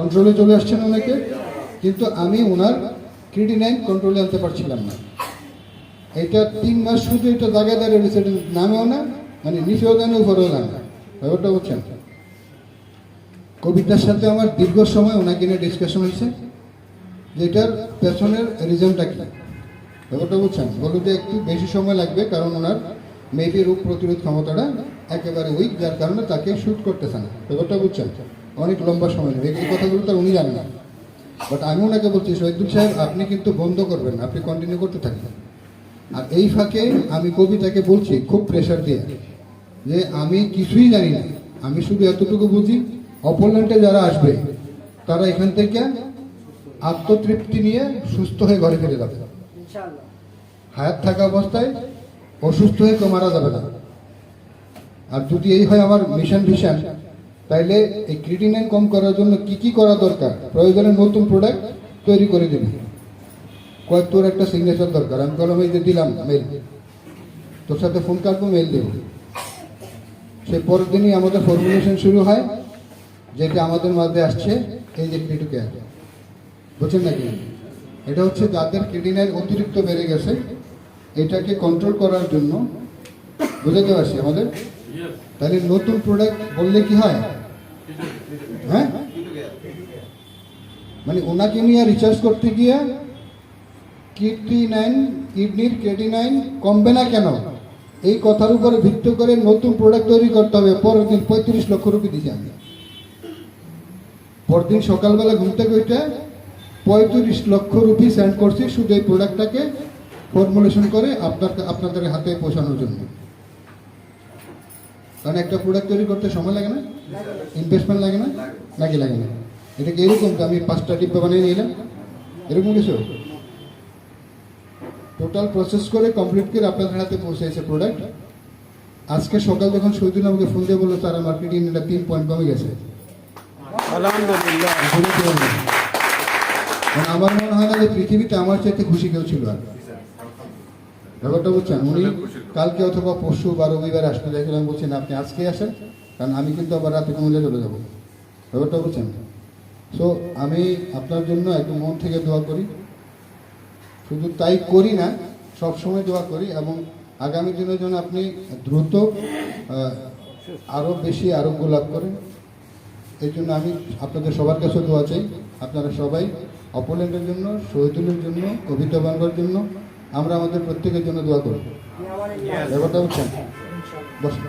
কন্ট্রোলে চলে আসছেন অনেকে, কিন্তু আমি ওনার ক্রিটিনাইন কন্ট্রোলে আনতে পারছিলাম না। এটা 3 মাস শুধু এটা জায়গায় দাঁড়িয়ে রয়েছে, নামেও না, মানে নিচেও জানে উপরেও জানে, ব্যাপারটা বুঝছেন। কবিতার সাথে আমার দীর্ঘ সময় ওনাকে নিয়ে ডিসকাশন হয়েছে যে এটার পেছনের রিজনটা কি, ব্যাপারটা বুঝছেন। বললো যে একটু বেশি সময় লাগবে, কারণ ওনার মেবি রোগ প্রতিরোধ ক্ষমতাটা একেবারে উইক, যার কারণে তাকে শ্যুট করতেছে না, ব্যাপারটা বুঝছেন। অনেক লম্বা সময় নেবে, এই কথাগুলো তো উনি জানেন না। বাট আমি ওনাকে বলছি, শহীদুল সাহেব আপনি কিন্তু বন্ধ করবেন, আপনি কন্টিনিউ করতে থাকবেন। আর এই ফাঁকে আমি কবিতাকে বলছি খুব প্রেশার দিয়ে যে আমি কিছুই জানি না, আমি শুধু এতটুকু বুঝি অপোনেন্টে যারা আসবে তারা এখান থেকে আত্মতৃপ্তি নিয়ে সুস্থ হয়ে ঘরে ফিরে যাবে। হায়াত থাকা অবস্থায় অসুস্থ হয়ে তো মারা যাবে না। আর যদি এই হয় আমার মিশন ভিশন, তাইলে এই ক্রিটিনাইন কম করার জন্য কি কি করা দরকার, প্রয়োজনে নতুন প্রোডাক্ট তৈরি করে দিবি, কয়েক তোর একটা সিগনেচার দরকার। আমি কলমে যে দিলাম মেল, তোর সাথে ফোন কাটবো, মেল দেব, সেই পরের দিনই আমাদের ফর্মুলেশন শুরু হয়, যেটা আমাদের মাঝে আসছে এই যে ক্রিটোকেয়ার, বুঝছেন নাকি? এটা হচ্ছে যাদের ক্রিটিনাইন অতিরিক্ত বেড়ে গেছে, এটাকে কন্ট্রোল করার জন্য, বুঝাতে পারছি আমাদের। তাহলে নতুন প্রোডাক্ট বললে কি হয়, হ্যাঁ, মানে ওনাকে নিয়ে রিসার্চ করতে গিয়ে কিডনির ক্রিটিনাইন কমবে না কেন, এই কথার উপরে ভিত্তি করে নতুন প্রোডাক্ট তৈরি করতে হবে। পরের দিন 35 লক্ষ রুপি দিয়েছি আমি। পরদিন সকালবেলা ঘুম থেকে উঠে 35 লক্ষ রুপি সেন্ড করছি শুধু এই প্রোডাক্টটাকে ফর্মুলেশন করে আপনাদের হাতে পৌঁছানোর জন্য। কারণ একটা প্রোডাক্ট তৈরি করতে সময় লাগে না, ইনভেস্টমেন্ট লাগে না, নাকি লাগে না? এটা কি এরকম আমি 5টা ডিব্বা বানিয়ে নিলাম, এরকম কিছু? টোটাল প্রসেস করে কমপ্লিট করে আপনাদের হাতে পৌঁছেছে প্রোডাক্ট। আজকে সকাল যখন শহীদুল আমাকে ফোন দিয়ে বললো স্যার আমার ক্রিটিনাইনটা 3 পয়েন্ট কমে গেছে, আলহামদুলিল্লাহ। আমার মনে হয় না যে পৃথিবীতে আমার চাইতে খুশি কেউ ছিল। আর ব্যাপারটা বুঝছেন, উনি কালকে অথবা পরশু বা রবিবার আসতে চাইছিলাম, বলছেন আপনি আজকে আসেন, কারণ আমি কিন্তু আবার রাতে কমে চলে যাবো, ব্যাপারটা বুঝছেন। সো আমি আপনার জন্য একদম মন থেকে দোয়া করি, শুধু তাই করি না, সবসময় দোয়া করি, এবং আগামী দিনের জন্য আপনি দ্রুত আরও বেশি আরোগ্য লাভ করেন। এই জন্য আমি আপনাদের সবার কাছে দোয়া চাই। আপনারা সবাই অপোনেন্টের জন্য, শহীদুলের জন্য, কবিতা বাংলার জন্য, আমরা আমাদের প্রত্যেকের জন্য দোয়া করব। ব্যাপারটা বুঝছেন, বসুন।